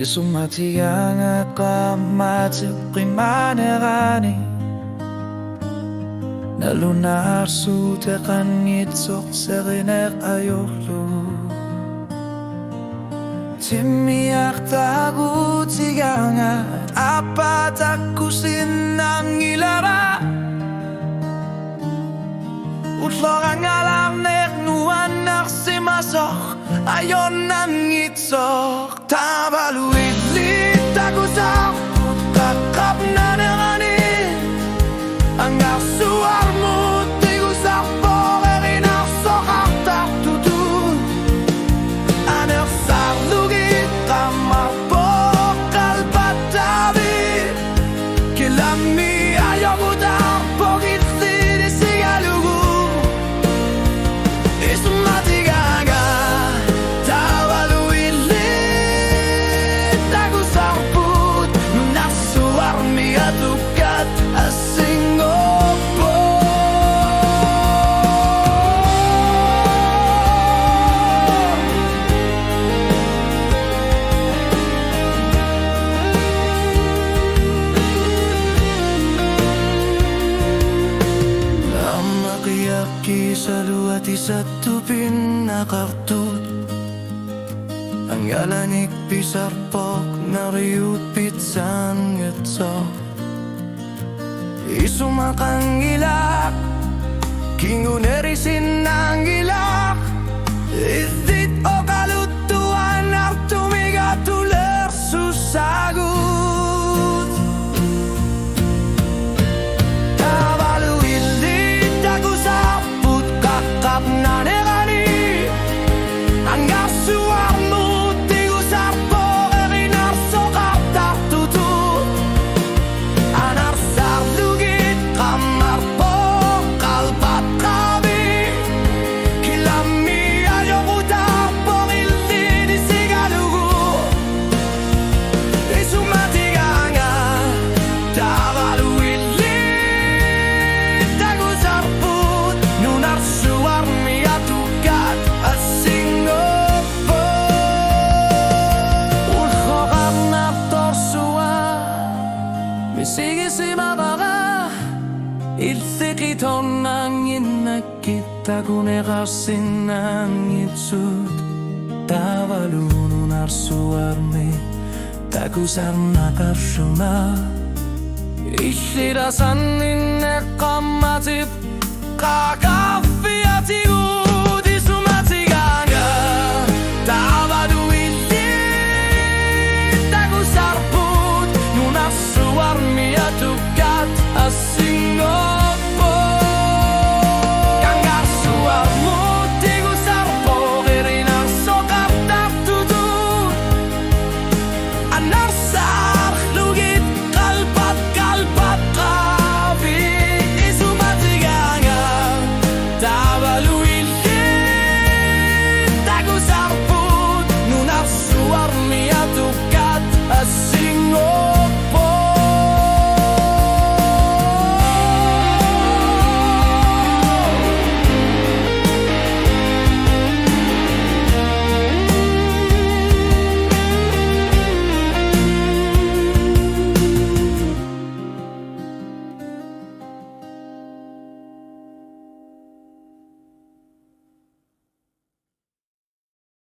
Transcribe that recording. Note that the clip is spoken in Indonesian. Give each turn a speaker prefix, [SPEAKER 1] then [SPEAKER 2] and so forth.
[SPEAKER 1] Isumatigaanga I Nalunar sutekan itsok seriner ayoklu Timiak tagu tiganga Apat aku sinang ilara Utlorang alam neknuan narsimasok Ayon nang itsok Tabaluit lit aku sak Kakap na nerani Anggar suarmu tigu sapor erinar sokak tak tutun Aner sarlugit kamar pokal patabi Kilami ayo butar pogit sidi sigalugu Isumatigaanga tawaluilit aku sarput Nunak suarmi atukat asing Sa luwati sa tupin na kartut Ang yalanik pisarpok na riyut pitsan ngetsok Isumakang ilak Kingunerisin ng ilak Isit o kalutuan Artumiga tuler susagut Na nerani Anggar suarmu tigu sarpo erinar sokap tak tutut Anar sarlugit kamar pokal patrabi Kilami ayo butar porilti di sigalugu Isumatigaanga tawaluilit aku sarput nunar suar Sige si mabara Ilsikiton ang inakita kunerasin ang itsut Tavalunun arsuarmi Tagusar nakasuna Ishirasan inekamatip Kakak